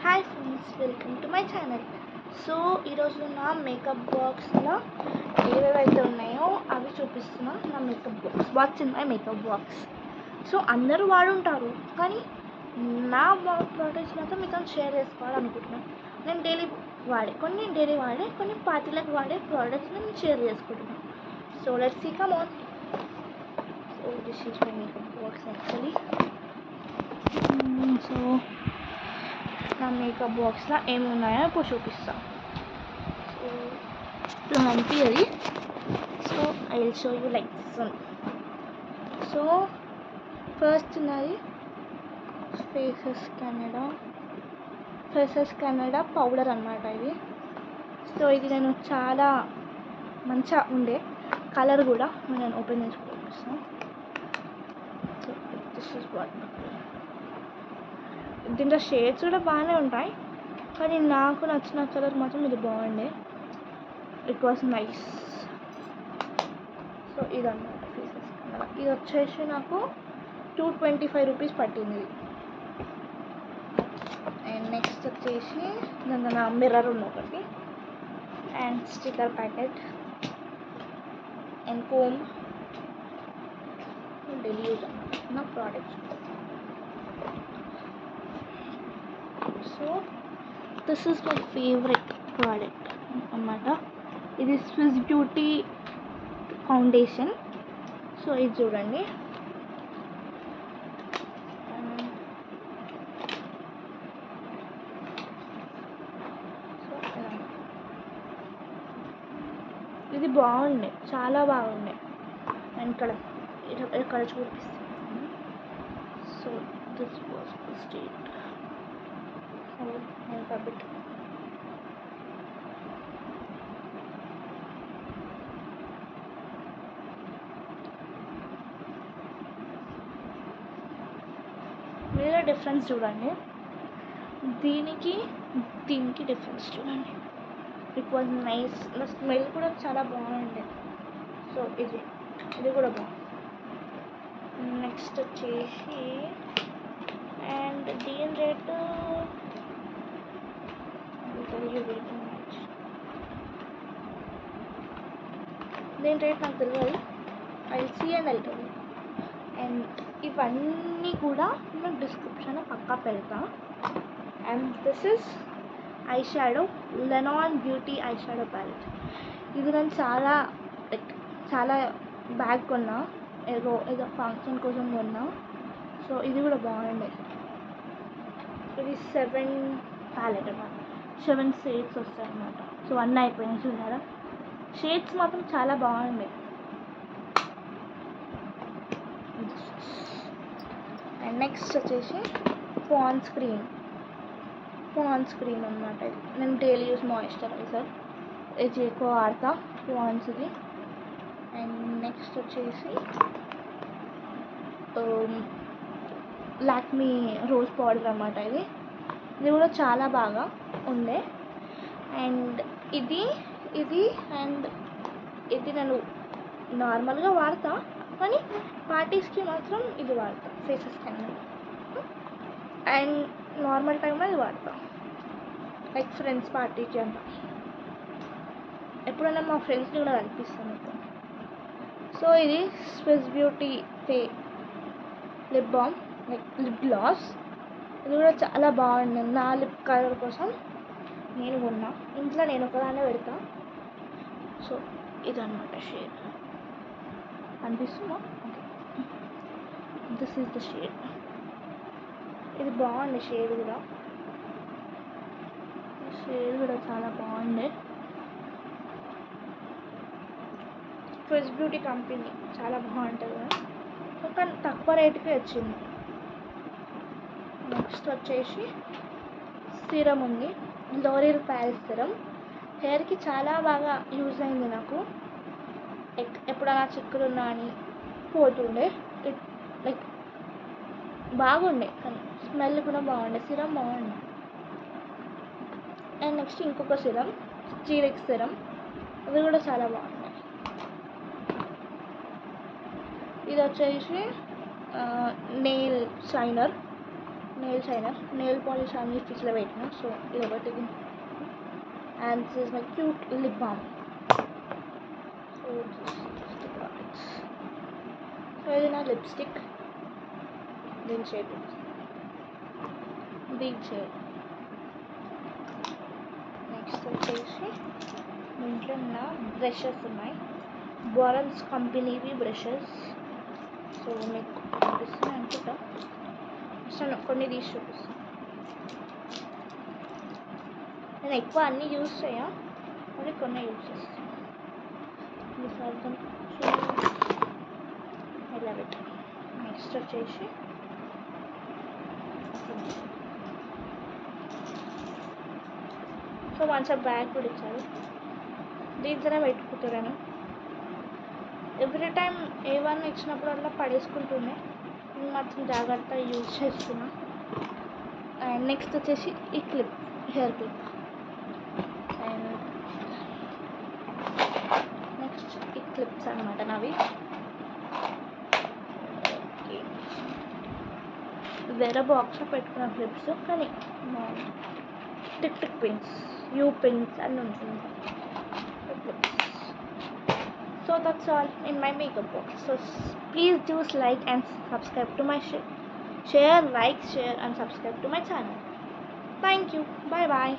Hi friends, welcome to my channel. So ఈరోజు నా makeup బాక్స్లో ఏవేవైతే ఉన్నాయో అవి చూపిస్తున్నా. నా makeup box, what's in my makeup box. So అందరూ వాడుంటారు, కానీ నా ప్రోడక్ట్స్ మాత్రం మీతో షేర్ చేసుకోవాలనుకుంటున్నాను. నేను డైలీ వాడే కొన్ని పార్టీలకు వాడే ప్రోడక్ట్స్ నేను షేర్ చేసుకుంటున్నాను. So let's see, come on. So this is my makeup box actually. So నా మేకప్ బాక్స్లో ఏమి ఉన్నాయో ఇప్పుడు చూపిస్తాను. సో ఇప్పుడు అనిపించదు. So I will show you like this one. So first ఉన్నది ఫేసెస్ కెనడా పౌడర్ అన్నమాట ఇది. సో ఇది నేను చాలా మంచిగా ఉండే కలర్ కూడా నేను ఓపెన్ చేసి చూపిస్తాను. So this is what. దీంట్లో షేడ్స్ కూడా బాగానే ఉంటాయి, కానీ నాకు నచ్చిన కలర్ మాత్రం ఇది బాగుండే. It was nice. సో ఇదన్నమాట ఫేసెస్ కెనడా. ఇది వచ్చేసి నాకు 225 రూపీస్ పట్టింది. అండ్ నెక్స్ట్ వచ్చేసి నా మిర్రర్ ఉంది ఒకటి, and sticker packet, and comb. Daily use నా products. So this is my favourite product అన్నమాట. ఇది స్విస్ బ్యూటీ ఫౌండేషన్. సో ఇది చూడండి. ఇది బాగుండే, చాలా బాగుండే. అండ్ ఇక్కడ చూపిస్తాను. So this was the state. కాబట్టి వేరే డిఫరెన్స్ చూడండి. దీనికి డిఫరెన్స్ చూడండి. It was nice. నా స్మెల్ కూడా చాలా బాగుండే. సో ఇది కూడా బాగుంది. నెక్స్ట్ వచ్చేసి అండ్ దీని రేటు నాకు తెలియదు. ఐ సీ అండ్ వెళ్తుంది. అండ్ ఇవన్నీ కూడా నేను డిస్క్రిప్షన్లో పక్కా పెడతా. And this is eye shadow, Lenon beauty eye shadow palette. ఇది నేను చాలా బ్యాగ్ కొన్నా, ఏదో ఫంక్షన్ కోసం కొన్నా. సో ఇది కూడా బాగుండే. ఇది 7 ప్యాలెట్ అన్నమాట. 7 షేడ్స్ వస్తాయి అన్నమాట. సో అన్నీ అయిపోయినాయి చూసారా. షేడ్స్ మాత్రం చాలా బాగుండే. అండ్ నెక్స్ట్ వచ్చేసి పాండ్స్ క్రీమ్ అన్నమాట. ఇది నేను డైలీ యూస్ మాయిశ్చరైజర్. ఇది ఎక్కువ వాడతా పాండ్స్ది. అండ్ నెక్స్ట్ వచ్చేసి లాక్మీ రోజ్ పౌడర్ అన్నమాట. ఇది కూడా చాలా బాగా ఉండే. అండ్ ఇది అండ్ ఇది నేను నార్మల్గా వాడతా, కానీ పార్టీస్కి మాత్రం ఇది వాడతా, ఫేసెస్ కెనడా. అండ్ నార్మల్ టైంలో ఇది వాడతా, లైక్ ఫ్రెండ్స్ పార్టీకి అంట. ఎప్పుడైనా మా ఫ్రెండ్స్ని కూడా కనిపిస్తాను. సో ఇది Swiss beauty lip balm, like lip gloss. ఇది కూడా చాలా బాగుంది. నా లిప్ కలర్ కోసం నేను కొన్నా. ఇంట్లో నేను ఒకదాన్నే పెడతా. సో ఇదన్నమాట షేడ్. అనిపిస్తుందా? This is the shade. ఇది బాగుంది. షేడ్ కూడా చాలా బాగుంది. స్విస్ బ్యూటీ కంపెనీ చాలా బాగుంటుంది కదా, కానీ తక్కువ రేటుకే వచ్చింది. నెక్స్ట్ వచ్చేసి సిరం ఉంది, లోరియల్ ప్యారిస్ సిరం. హెయిర్కి చాలా బాగా యూజ్ అయింది నాకు. ఎప్పుడైనా చిక్కులు ఉన్నా అని పోతుండే. లైక్ బాగుండే, కానీ స్మెల్ కూడా బాగుండే. సిరం బాగుండే. అండ్ నెక్స్ట్ ఇంకొక సిరం, జీరెక్స్ సిరం. అది కూడా చాలా బాగుంది. ఇది వచ్చేసి nail shiner. Nail shiner, nail polish అన్ని ఫ్రిడ్జ్లో పెట్టిన. సో ఇది ఒకటి. And this is my cute lip balm. So ఇది నా లిప్స్టిక్. దీని షేడ్ నెక్స్ట్ వచ్చేసి ఇంట్లో నా బ్రషెస్ ఉన్నాయి. బోరన్స్ కంపెనీవి బ్రషెస్. సో మీకు చూపిస్తాను అనుకుంటా. కొన్ని తీసి చూపిస్తాను. నేను ఎక్కువ అన్నీ యూజ్ చేయా, కానీ కొన్ని యూజ్ చేస్తాను. ఇలా పెట్టి నెక్స్ట్ వచ్చేసి సో మంచిగా బ్యాగ్ కూడా ఇచ్చారు. దీంట్లోనే పెట్టుకుంటాను. ఎవ్రీ టైం ఏవన్నా ఇచ్చినప్పుడు అట్లా పడేసుకుంటుండే. నేను మాత్రం జాగ్రత్తగా యూజ్ చేస్తున్నా. అండ్ నెక్స్ట్ వచ్చేసి ఈ clip, hair clip. And next ఈ క్లిప్స్ అనమాట నావి. వేరే బాక్స్లో పెట్టుకున్న క్లిప్స్, కానీ tick tick pins, you pins అన్నీ ఉంటుంది. So that's all in my makeup box. So please do like and subscribe to my share, like, share and subscribe to my channel. Thank you. Bye bye.